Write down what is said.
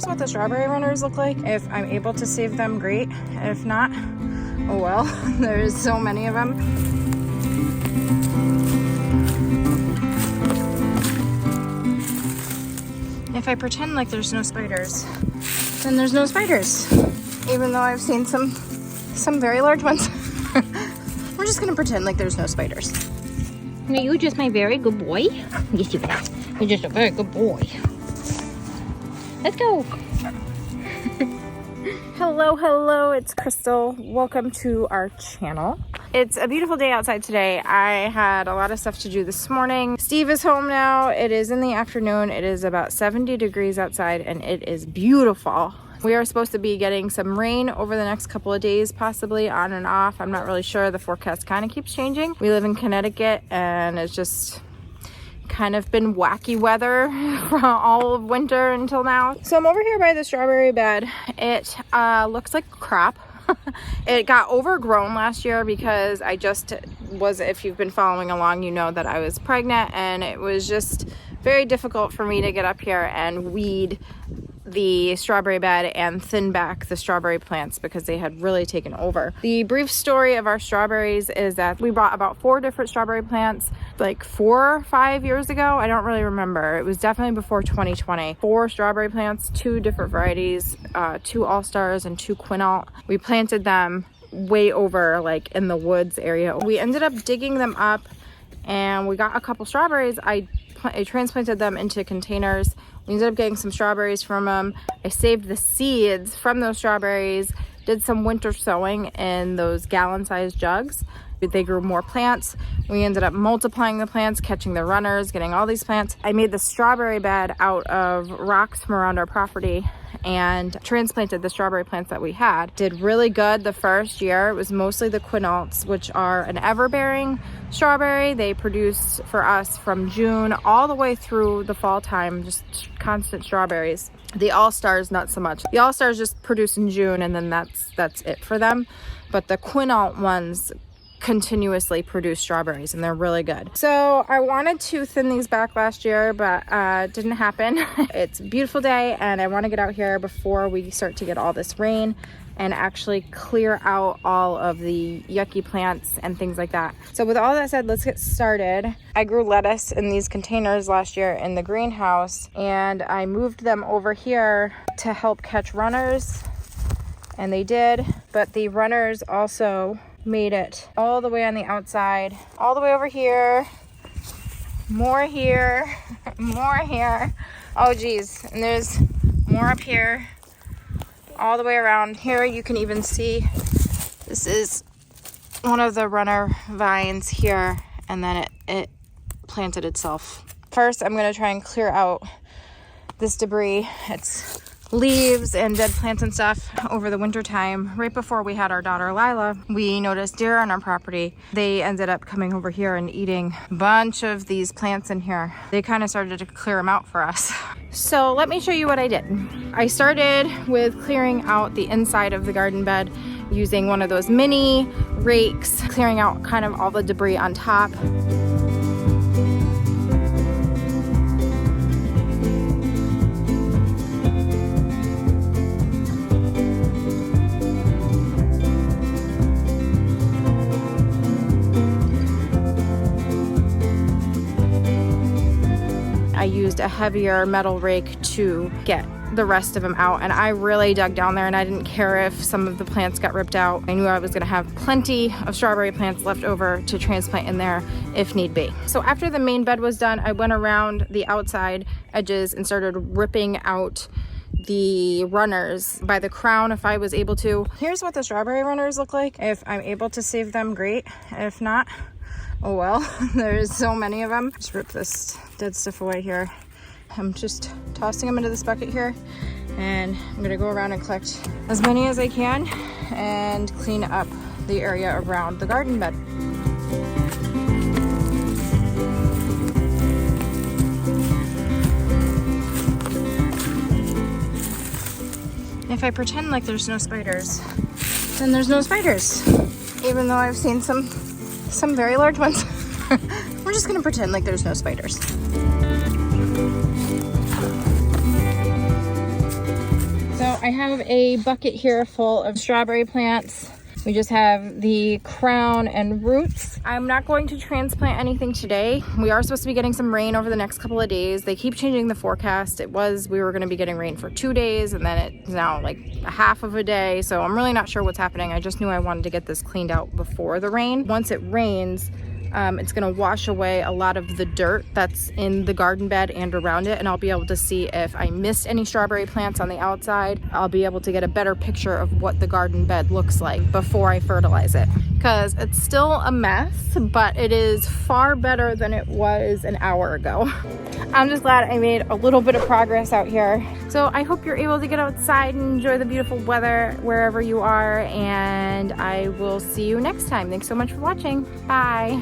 Here's what the strawberry runners look like. If I'm able to save them, great. If not, oh well. There's so many of them. If I pretend like there's no spiders, then there's no spiders. Even though I've seen some very large ones. We're just gonna pretend like there's no spiders. No, you're just my very good boy. Yes, you are. You're just a very good boy. Let's go. Hello, it's Crystal. Welcome to our channel. It's a beautiful day outside today. I had a lot of stuff to do this morning. Steve is home now. It is in the afternoon. It is about 70 degrees outside and it is beautiful. We are supposed to be getting some rain over the next couple of days, possibly on and off. I'm not really sure. The forecast kind of keeps changing. We live in Connecticut and it's just kind of been wacky weather from all of winter until now. So I'm over here by the strawberry bed. It looks like crap. It got overgrown last year because I just was, if you've been following along, you know that I was pregnant and it was just very difficult for me to get up here and weed the strawberry bed and thin back the strawberry plants because they had really taken over. The brief story of our strawberries is that we bought about 4 different strawberry plants like 4 or 5 years ago. I don't really remember. It was definitely before 2020. 4 strawberry plants, 2 different varieties, 2 Allstars and 2 Quinault. We planted them way over like in the woods area. We ended up digging them up and we got a couple strawberries. I transplanted them into containers. We ended up getting some strawberries from them. I saved the seeds from those strawberries, did some winter sowing in those gallon-sized jugs. They grew more plants. We ended up multiplying the plants, catching the runners, getting all these plants. I made the strawberry bed out of rocks from around our property and transplanted the strawberry plants that we had. Did really good the first year. It was mostly the Quinaults, which are an Everbearing strawberry. They produce for us from June all the way through the fall time, just constant strawberries. The Allstars, not so much. The Allstars just produce in June and then that's it for them. But the Quinault ones continuously produce strawberries and they're really good. So I wanted to thin these back last year, but didn't happen. It's a beautiful day and I want to get out here before we start to get all this rain and actually clear out all of the yucky plants and things like that. So with all that said, let's get started. I grew lettuce in these containers last year in the greenhouse and I moved them over here to help catch runners, and they did, but the runners also made it all the way on the outside, all the way over here, more here, more here. Oh geez, and there's more up here, all the way around here. You can even see this is one of the runner vines here, and then it planted itself. First, I'm going to try and clear out this debris. It's leaves and dead plants and stuff over the winter time. Right before we had our daughter Lila, we noticed deer on our property. They ended up coming over here and eating a bunch of these plants in here. They kind of started to clear them out for us. So let me show you what I did. I started with clearing out the inside of the garden bed using one of those mini rakes, clearing out kind of all the debris on top. I used a heavier metal rake to get the rest of them out, and I really dug down there and I didn't care if some of the plants got ripped out. I knew I was going to have plenty of strawberry plants left over to transplant in there if need be. So after the main bed was done, I went around the outside edges and started ripping out the runners by the crown if I was able to. Here's what the strawberry runners look like. If I'm able to save them, great. If not, oh well. There's so many of them. Just rip this dead stuff away here. I'm just tossing them into this bucket here, and I'm gonna go around and collect as many as I can and clean up the area around the garden bed. If I pretend like there's no spiders, then there's no spiders. Even though I've seen some very large ones. We're just gonna pretend like there's no spiders. I have a bucket here full of strawberry plants. We just have the crown and roots. I'm not going to transplant anything today. We are supposed to be getting some rain over the next couple of days. They keep changing the forecast. We were gonna be getting rain for 2 days, and then it's now like a half of a day. So I'm really not sure what's happening. I just knew I wanted to get this cleaned out before the rain. Once it rains, it's gonna wash away a lot of the dirt that's in the garden bed and around it, and I'll be able to see if I missed any strawberry plants on the outside. I'll be able to get a better picture of what the garden bed looks like before I fertilize it, because it's still a mess, but it is far better than it was an hour ago. I'm just glad I made a little bit of progress out here. So I hope you're able to get outside and enjoy the beautiful weather wherever you are, and I will see you next time. Thanks so much for watching. Bye.